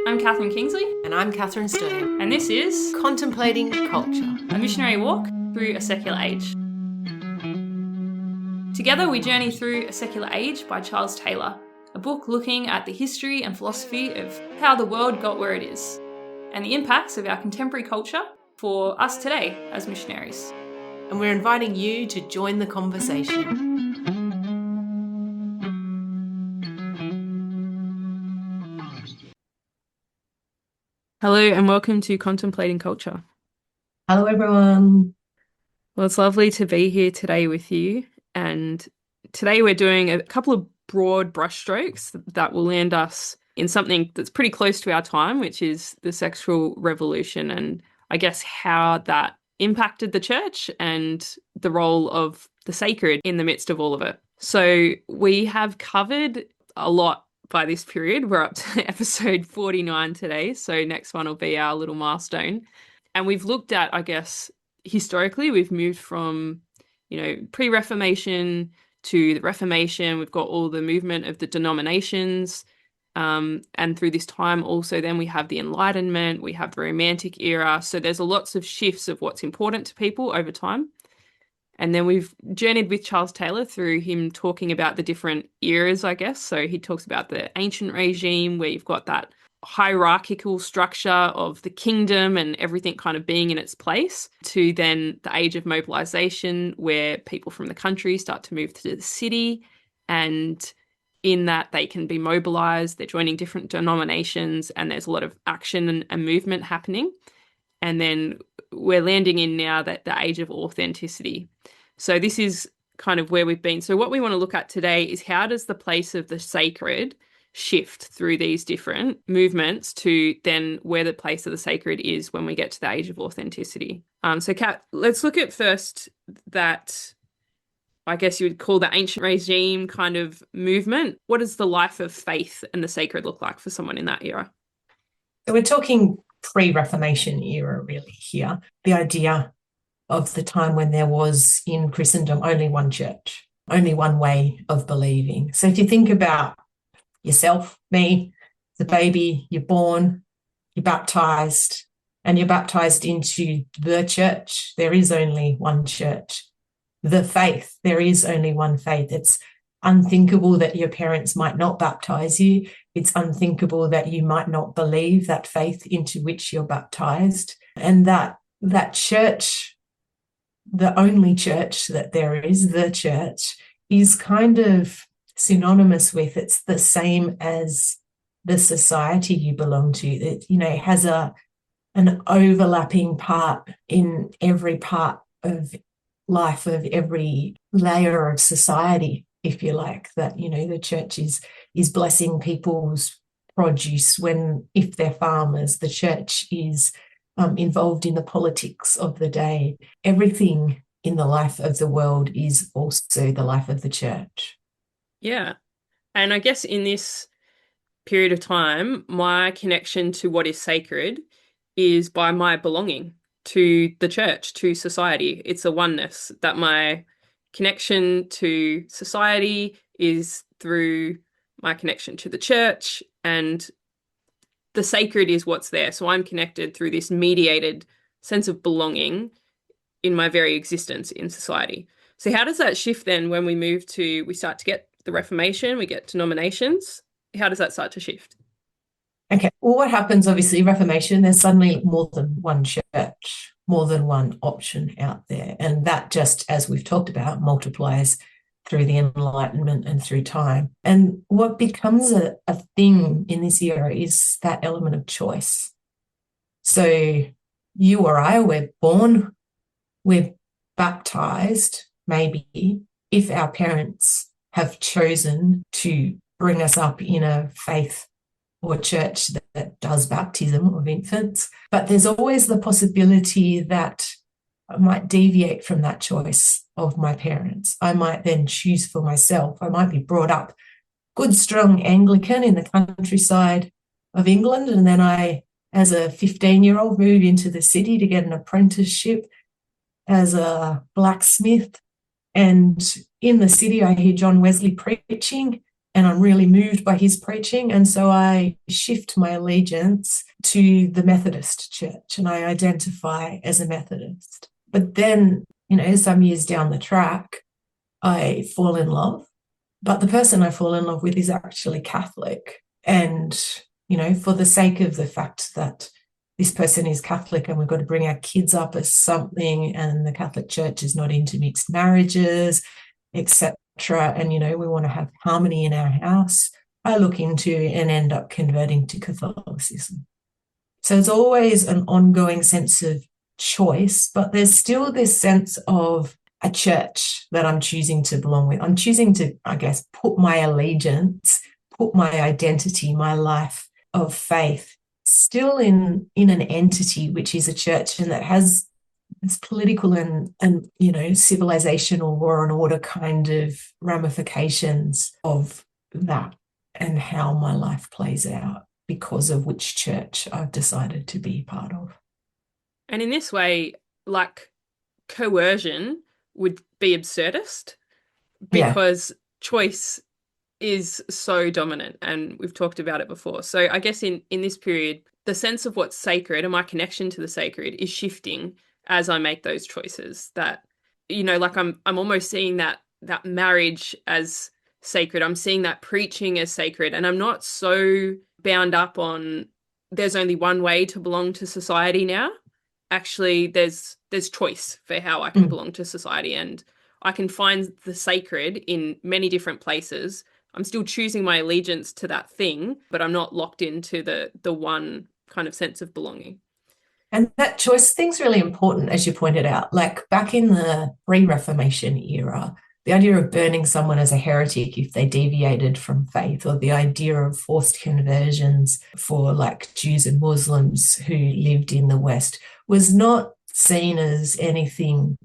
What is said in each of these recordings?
I'm Catherine Kingsley. And I'm Catherine Sterling. And this is Contemplating Culture, a missionary walk through a secular age. Together we journey through A Secular Age by Charles Taylor, a book looking at the history and philosophy of how the world got where it is, and the impacts of our contemporary culture for us today as missionaries. And we're inviting you to join the conversation. Hello and welcome to Contemplating Culture. Hello, everyone. Well, it's lovely to be here today with you. And today we're doing a couple of broad brushstrokes that will land us in something that's pretty close to our time, which is the sexual revolution, and I guess how that impacted the church and the role of the sacred in the midst of all of it. So we have covered a lot by this period. We're up to episode 49 today. So next one will be our little milestone. And we've looked at, I guess, historically, we've moved from, pre-Reformation to the Reformation. We've got all the movement of the denominations. And through this time also, then we have the Enlightenment, we have the Romantic era. So there's lots of shifts of what's important to people over time. And then we've journeyed with Charles Taylor through him talking about the different eras, I guess. So he talks about the ancient regime, where you've got that hierarchical structure of the kingdom and everything kind of being in its place, to then the age of mobilization, where people from the country start to move to the city, and in that they can be mobilized, they're joining different denominations, and there's a lot of action and movement happening. And then we're landing in now that the age of authenticity. So this is kind of where we've been. So what we want to look at today is, how does the place of the sacred shift through these different movements to then where the place of the sacred is when we get to the age of authenticity. So Kat, let's look at first that, I guess you would call the ancient regime kind of movement. What does the life of faith and the sacred look like for someone in that era? So we're talking pre-Reformation era really here. The idea of the time when there was in Christendom only one church, only one way of believing. So if you think about yourself, me, the baby, you're born, you're baptized, and you're baptized into the church. There is only one church. The faith, there is only one faith. It's unthinkable that your parents might not baptize you. It's unthinkable that you might not believe that faith into which you're baptized. And that church, the only church that there is, the church, is kind of synonymous with, it's the same as the society you belong to. It, has an overlapping part in every part of life of every layer of society, if you like, that, the church is blessing people's produce if they're farmers. The church is involved in the politics of the day. Everything in the life of the world is also the life of the church. Yeah. And I guess in this period of time, my connection to what is sacred is by my belonging to the church, to society. It's a oneness, that my connection to society is through my connection to the church, and the sacred is what's there. So I'm connected through this mediated sense of belonging in my very existence in society. So how does that shift then when we start to get the Reformation, we get denominations? How does that start to shift? Okay, well, what happens, obviously, Reformation, there's suddenly more than one church, more than one option out there. And that, just as we've talked about, multiplies through the Enlightenment and through time. And what becomes a thing in this era is that element of choice. So you or I, we're born, we're baptized, maybe, if our parents have chosen to bring us up in a faith or church that does baptism of infants. But there's always the possibility that I might deviate from that choice of my parents. I might then choose for myself. I might be brought up good, strong Anglican in the countryside of England, and then I, as a 15-year-old, move into the city to get an apprenticeship as a blacksmith. And in the city, I hear John Wesley preaching, and I'm really moved by his preaching. And so I shift my allegiance to the Methodist Church and I identify as a Methodist. But then, some years down the track, I fall in love. But the person I fall in love with is actually Catholic. And, for the sake of the fact that this person is Catholic and we've got to bring our kids up as something, and the Catholic Church is not into mixed marriages, etc. And, we want to have harmony in our house, I look into and end up converting to Catholicism. So there's always an ongoing sense of choice, but there's still this sense of a church that I'm choosing to belong with. I'm choosing to, I guess, put my allegiance, put my identity, my life of faith still in an entity which is a church and that has this political and civilizational law and order kind of ramifications of that and how my life plays out because of which church I've decided to be part of. And in this way, like coercion would be absurdist Yeah. because choice is so dominant, and we've talked about it before. So I guess in this period, the sense of what's sacred and my connection to the sacred is shifting as I make those choices. That, like I'm almost seeing that marriage as sacred. I'm seeing that preaching as sacred, and I'm not so bound up on there's only one way to belong to society now. Actually, there's choice for how I can belong to society, and I can find the sacred in many different places. I'm still choosing my allegiance to that thing, but I'm not locked into the one kind of sense of belonging. And that choice thing's really important, as you pointed out. Like back in the pre-Reformation era, the idea of burning someone as a heretic if they deviated from faith, or the idea of forced conversions for like Jews and Muslims who lived in the West, was not seen as anything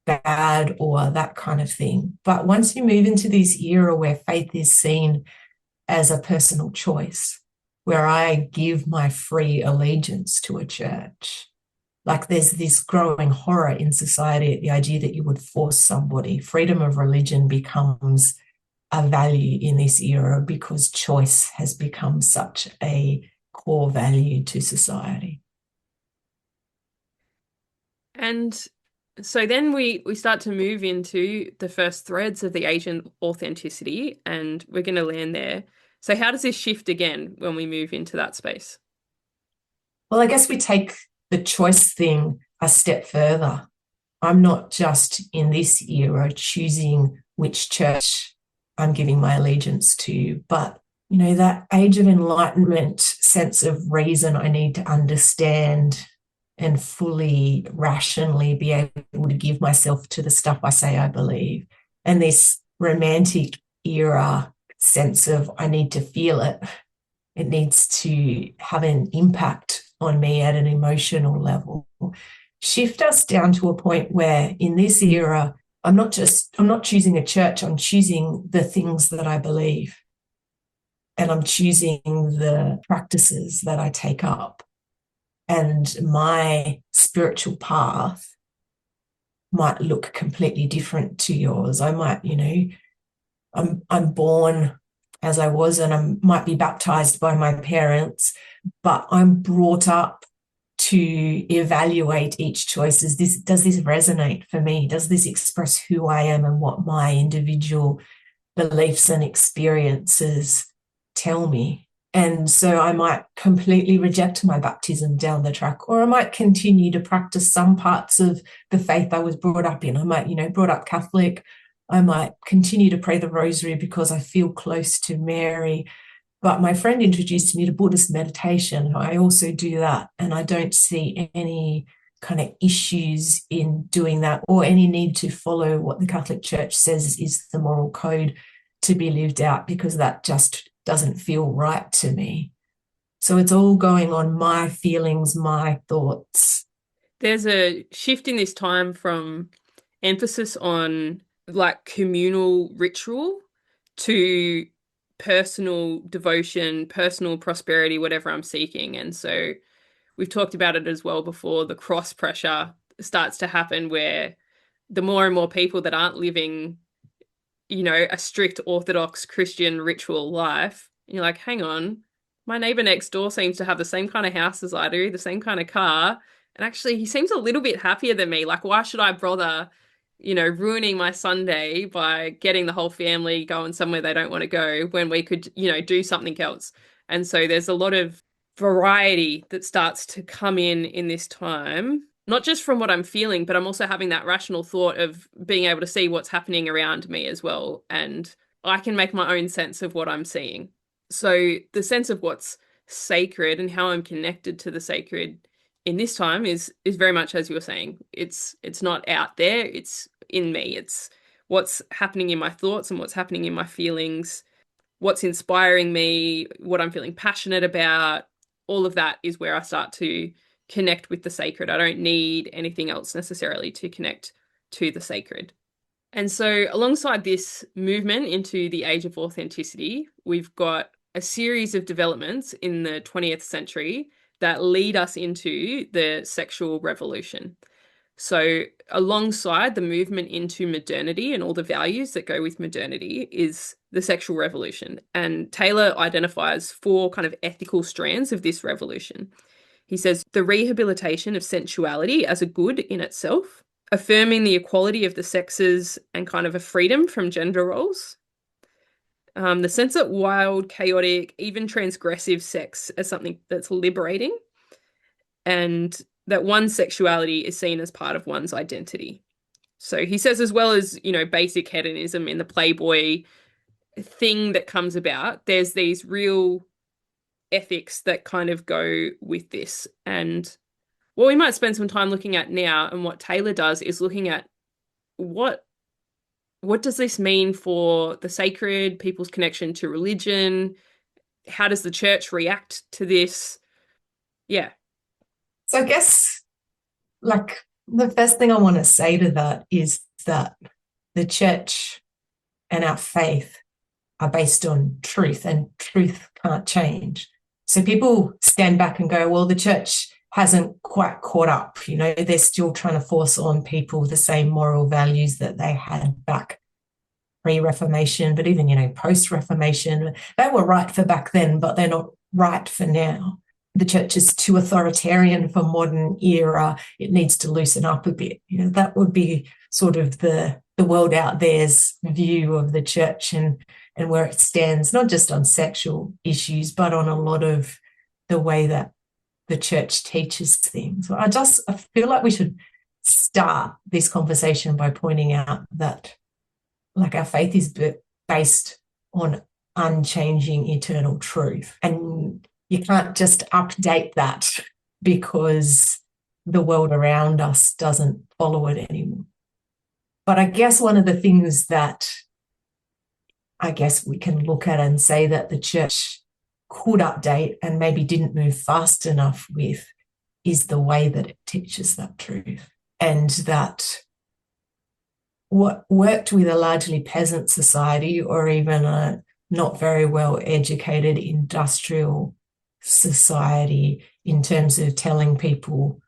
bad or that kind of thing. But once you move into this era where faith is seen as a personal choice, where I give my free allegiance to a church, like there's this growing horror in society at the idea that you would force somebody. Freedom of religion becomes a value in this era because choice has become such a core value to society. And so then we start to move into the first threads of the Asian authenticity, and we're going to land there. So how does this shift again when we move into that space? Well, I guess we take the choice thing a step further. I'm not just in this era choosing which church I'm giving my allegiance to, but that age of enlightenment sense of reason I need to understand and fully rationally be able to give myself to the stuff I say I believe. And this romantic era sense of I need to feel it. It needs to have an impact on me at an emotional level. Shift us down to a point where in this era, I'm not choosing a church, I'm choosing the things that I believe. And I'm choosing the practices that I take up. And my spiritual path might look completely different to yours. I might, I'm born as I was, and I might be baptized by my parents, but I'm brought up to evaluate each choice. Does this resonate for me? Does this express who I am and what my individual beliefs and experiences tell me? And so I might completely reject my baptism down the track, or I might continue to practice some parts of the faith I was brought up in. I might, brought up Catholic. I might continue to pray the rosary because I feel close to Mary. But my friend introduced me to Buddhist meditation. I also do that, and I don't see any kind of issues in doing that or any need to follow what the Catholic Church says is the moral code to be lived out, because that just doesn't feel right to me. So it's all going on my feelings, my thoughts. There's a shift in this time from emphasis on like communal ritual to personal devotion, personal prosperity, whatever I'm seeking. And so we've talked about it as well before. The cross pressure starts to happen where the more and more people that aren't living, a strict Orthodox Christian ritual life. And you're like, hang on, my neighbor next door seems to have the same kind of house as I do, the same kind of car. And actually, he seems a little bit happier than me. Like, why should I bother, ruining my Sunday by getting the whole family going somewhere they don't want to go when we could, do something else? And so there's a lot of variety that starts to come in this time, not just from what I'm feeling, but I'm also having that rational thought of being able to see what's happening around me as well. And I can make my own sense of what I'm seeing. So the sense of what's sacred and how I'm connected to the sacred in this time is very much as you were saying. It's not out there, it's in me. It's what's happening in my thoughts and what's happening in my feelings, what's inspiring me, what I'm feeling passionate about. All of that is where I start to connect with the sacred. I don't need anything else necessarily to connect to the sacred. And so, alongside this movement into the age of authenticity, we've got a series of developments in the 20th century that lead us into the sexual revolution. So, alongside the movement into modernity and all the values that go with modernity is the sexual revolution. And Taylor identifies 4 kind of ethical strands of this revolution. He says the rehabilitation of sensuality as a good in itself, affirming the equality of the sexes and kind of a freedom from gender roles. The sense that wild, chaotic, even transgressive sex as something that's liberating, and that one's sexuality is seen as part of one's identity. So he says, as well as, basic hedonism in the Playboy thing that comes about, there's these real ethics that kind of go with this. And what we might spend some time looking at now, and what Taylor does, is looking at what does this mean for the sacred, people's connection to religion? How does the church react to this? Yeah. So I guess, like, the first thing I want to say to that is that the church and our faith are based on truth, and truth can't change. So people stand back and go, well, the church hasn't quite caught up. They're still trying to force on people the same moral values that they had back pre-Reformation, but even, post-Reformation. They were right for back then, but they're not right for now. The church is too authoritarian for modern era. It needs to loosen up a bit. That would be sort of the world out there's view of the church and where it stands, not just on sexual issues, but on a lot of the way that the church teaches things. I feel like we should start this conversation by pointing out that, like, our faith is based on unchanging eternal truth. And you can't just update that because the world around us doesn't follow it anymore. But I guess one of the things that I guess we can look at and say that the church could update and maybe didn't move fast enough with is the way that it teaches that truth. And that what worked with a largely peasant society, or even a not very well educated industrial society, in terms of telling people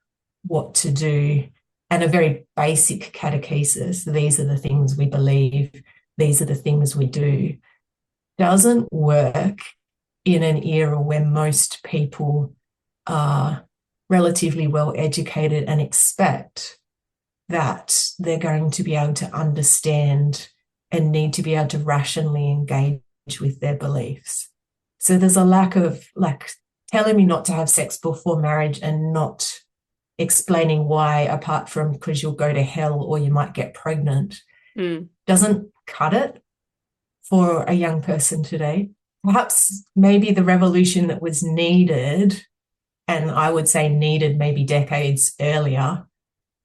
what to do, and a very basic catechesis, these are the things we believe, these are the things we do, doesn't work in an era where most people are relatively well educated and expect that they're going to be able to understand and need to be able to rationally engage with their beliefs. So there's a lack of, like, telling me not to have sex before marriage and not explaining why, apart from because you'll go to hell or you might get pregnant, doesn't cut it for a young person today. Perhaps maybe the revolution that was needed, and I would say needed maybe decades earlier,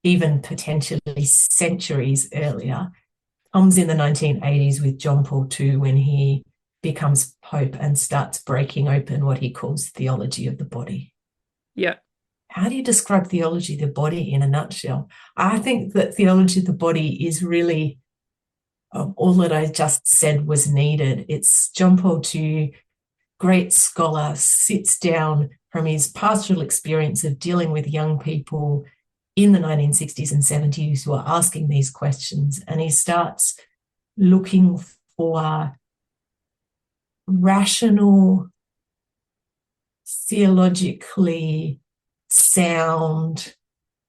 even potentially centuries earlier, comes in the 1980s with John Paul II, when he becomes Pope and starts breaking open what he calls theology of the body. Yeah. How do you describe theology of the body in a nutshell? I think that theology of the body is really all that I just said was needed. It's John Paul II, great scholar, sits down from his pastoral experience of dealing with young people in the 1960s and 70s who are asking these questions, and he starts looking for rational, theologically sound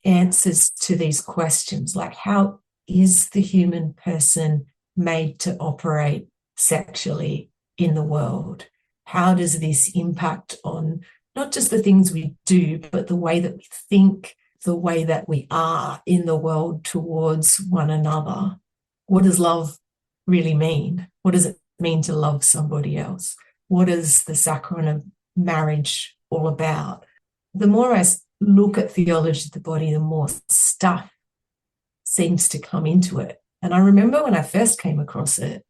answers to these questions, like how is the human person made to operate sexually in the world? How does this impact on not just the things we do, but the way that we think, the way that we are in the world towards one another? What does love really mean? What does it mean to love somebody else? What is the sacrament of marriage all about? The more I look at theology of the body, the more stuff seems to come into it. And I remember when I first came across it,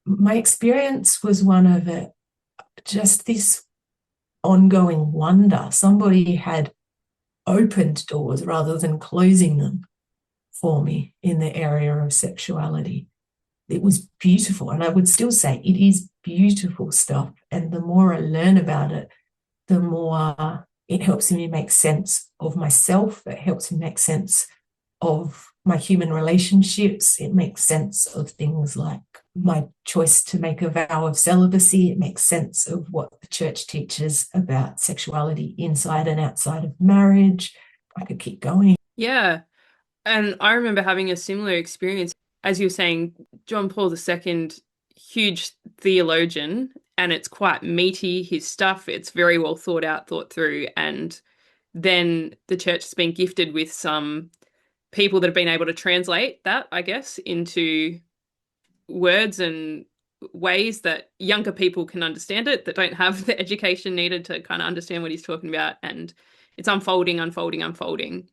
my experience was one of it, just this ongoing wonder. Somebody had opened doors rather than closing them for me in the area of sexuality. It was beautiful. And I would still say it is beautiful stuff. And the more I learn about it, the more it helps me make sense of myself. It helps me make sense of my human relationships. It makes sense of things like my choice to make a vow of celibacy. It makes sense of what the church teaches about sexuality inside and outside of marriage. I could keep going. Yeah. And I remember having a similar experience. As you were saying, John Paul II, huge theologian, and it's quite meaty, his stuff. It's very well thought out, thought through. And then the church has been gifted with some people that have been able to translate that, I guess, into words and ways that younger people can understand it, that don't have the education needed to kind of understand what he's talking about. And it's unfolding, unfolding, unfolding.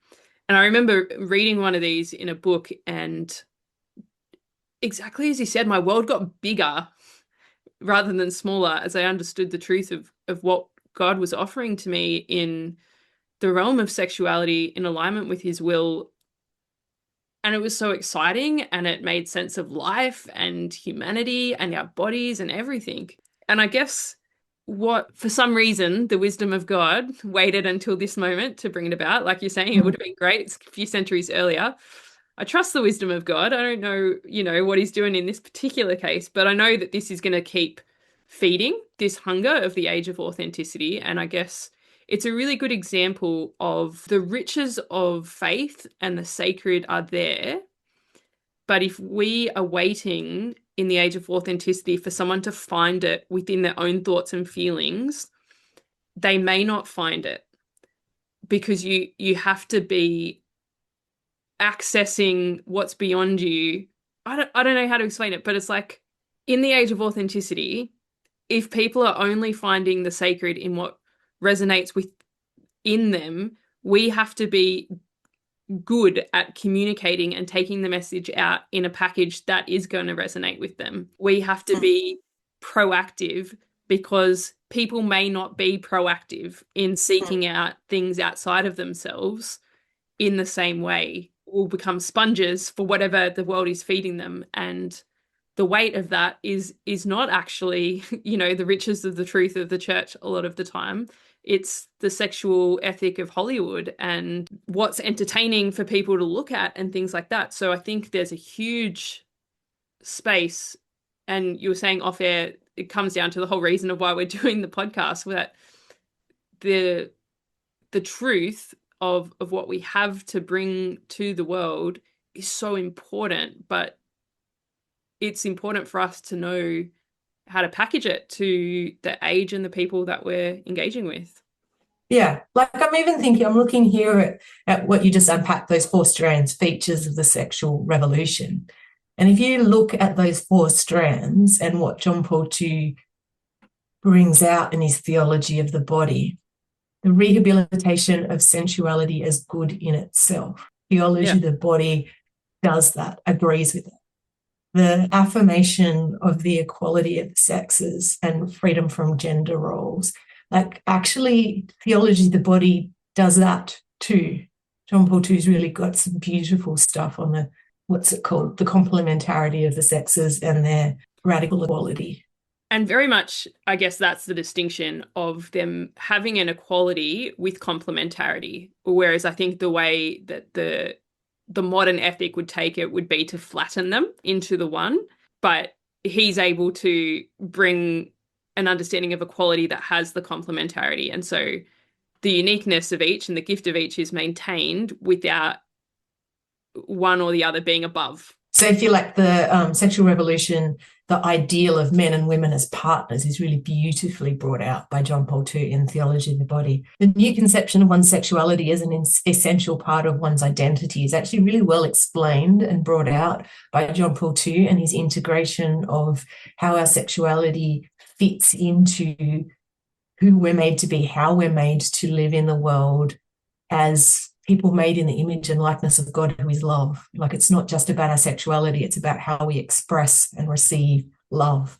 And I remember reading one of these in a book, and exactly as he said, my world got bigger rather than smaller as I understood the truth of what God was offering to me in the realm of sexuality in alignment with his will. And it was so exciting, and it made sense of life and humanity and our bodies and everything. And I guess what, for some reason, the wisdom of God waited until this moment to bring it about. Like you're saying, it would have been great a few centuries earlier. I trust the wisdom of God. I don't know, what he's doing in this particular case, but I know that this is going to keep feeding this hunger of the age of authenticity. And I guess it's a really good example of the riches of faith and the sacred are there. But if we are waiting in the age of authenticity for someone to find it within their own thoughts and feelings, they may not find it, because you have to be accessing what's beyond you. I don't know how to explain it, but it's like in the age of authenticity, if people are only finding the sacred in what resonates within them, we have to be good at communicating and taking the message out in a package that is going to resonate with them. We have to be proactive, because people may not be proactive in seeking out things outside of themselves in the same way. Will become sponges for whatever the world is feeding them. And the weight of that is not actually, the riches of the truth of the church a lot of the time. It's the sexual ethic of Hollywood and what's entertaining for people to look at and things like that. So I think there's a huge space. And you were saying off air, it comes down to the whole reason of why we're doing the podcast, that the truth of what we have to bring to the world is so important, but it's important for us to know how to package it to the age and the people that we're engaging with. Yeah, like I'm even thinking, I'm looking here at what you just unpacked, those 4 strands, features of the sexual revolution. And if you look at those 4 strands and what John Paul II brings out in his theology of the body, the rehabilitation of sensuality as good in itself. Theology of the body does that, agrees with it. The affirmation of the equality of the sexes and freedom from gender roles. Like actually, theology of the body does that too. John Paul II's really got some beautiful stuff on the, what's it called? The complementarity of the sexes and their radical equality. And very much, I guess that's the distinction of them having an equality with complementarity. Whereas I think the way that the the modern ethic would take it would be to flatten them into the one, but he's able to bring an understanding of equality that has the complementarity. And so the uniqueness of each and the gift of each is maintained without one or the other being above. So if you like the sexual revolution, the ideal of men and women as partners is really beautifully brought out by John Paul II in Theology of the Body. The new conception of one's sexuality as an essential part of one's identity is actually really well explained and brought out by John Paul II and his integration of how our sexuality fits into who we're made to be, how we're made to live in the world as people made in the image and likeness of God, who is love. Like, it's not just about our sexuality, it's about how we express and receive love.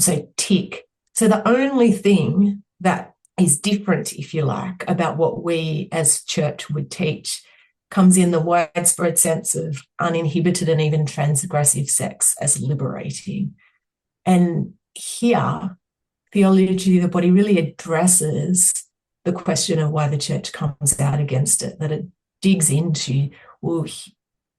So tick. So the only thing that is different, if you like, about what we as church would teach comes in the widespread sense of uninhibited and even transgressive sex as liberating. And here, Theology of the Body really addresses the question of why the church comes out against it, that it digs into, well,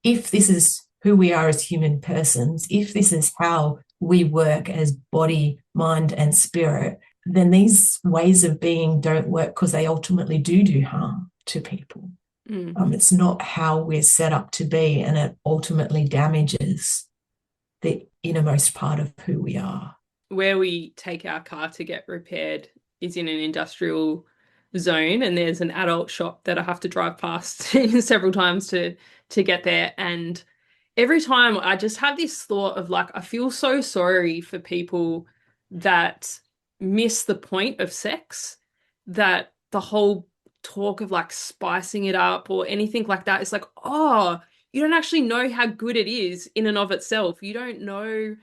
if this is who we are as human persons, if this is how we work as body, mind, and spirit, then these ways of being don't work because they ultimately do harm to people. It's not how we're set up to be, and it ultimately damages the innermost part of who we are. Where we take our car to get repaired is in an industrial zone, and there's an adult shop that I have to drive past several times to get there. And every time I just have this thought of like, I feel so sorry for people that miss the point of sex, that the whole talk of like spicing it up or anything like that is like, oh, you don't actually know how good it is in and of itself. You don't know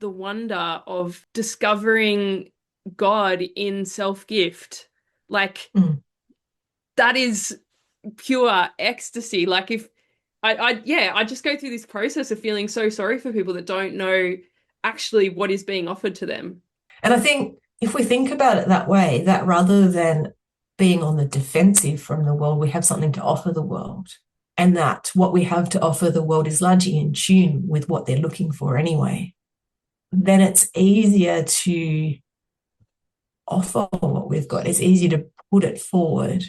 the wonder of discovering God in self-gift. Like, that is pure ecstasy. Like, if I just go through this process of feeling so sorry for people that don't know actually what is being offered to them. And I think if we think about it that way, that rather than being on the defensive from the world, we have something to offer the world. And that what we have to offer the world is largely in tune with what they're looking for anyway. Then it's easier to offer what we've got. It's easier to put it forward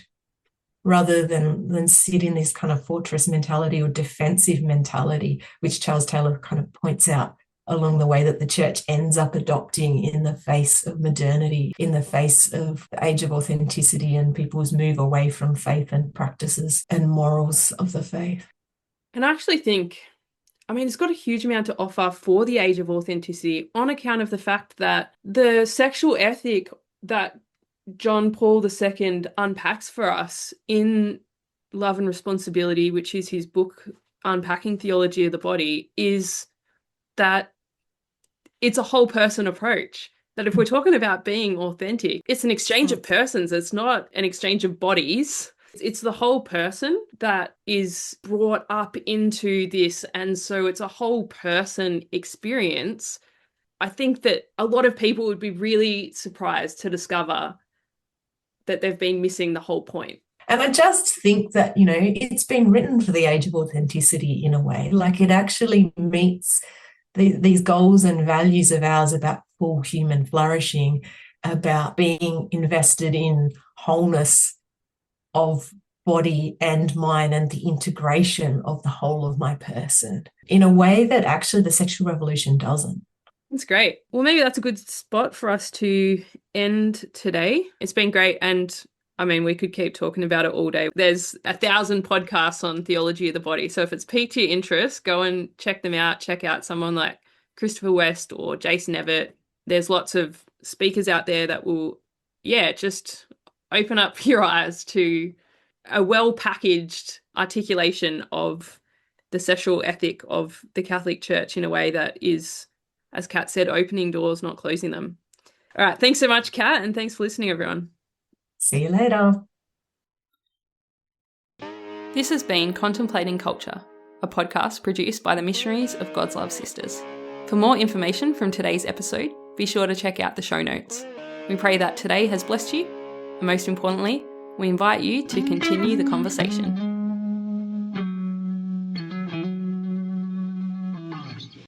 rather than sit in this kind of fortress mentality or defensive mentality, which Charles Taylor kind of points out along the way that the church ends up adopting in the face of modernity, in the face of the age of authenticity and people's move away from faith and practices and morals of the faith. And I actually think, I mean, it's got a huge amount to offer for the age of authenticity on account of the fact that the sexual ethic that John Paul II unpacks for us in Love and Responsibility, which is his book, Unpacking Theology of the Body, is that it's a whole person approach. That if we're talking about being authentic, it's an exchange of persons. It's not an exchange of bodies. It's the whole person that is brought up into this. And so it's a whole person experience. I think that a lot of people would be really surprised to discover that they've been missing the whole point. And I just think that, you know, it's been written for the age of authenticity in a way. Like, it actually meets these goals and values of ours about full human flourishing, about being invested in wholeness of body and mind and the integration of the whole of my person in a way that actually the sexual revolution doesn't. That's great. Well, maybe that's a good spot for us to end today. It's been great. And I mean, we could keep talking about it all day. There's 1,000 podcasts on Theology of the Body. So if it's piqued your interest, go and check them out. Check out someone like Christopher West or Jason Evett. There's lots of speakers out there that will, just open up your eyes to a well-packaged articulation of the sexual ethic of the Catholic Church in a way that is, as Kat said, opening doors, not closing them. All right. Thanks so much, Kat, and thanks for listening, everyone. See you later. This has been Contemplating Culture, a podcast produced by the Missionaries of God's Love Sisters. For more information from today's episode, be sure to check out the show notes. We pray that today has blessed you, and most importantly, we invite you to continue the conversation.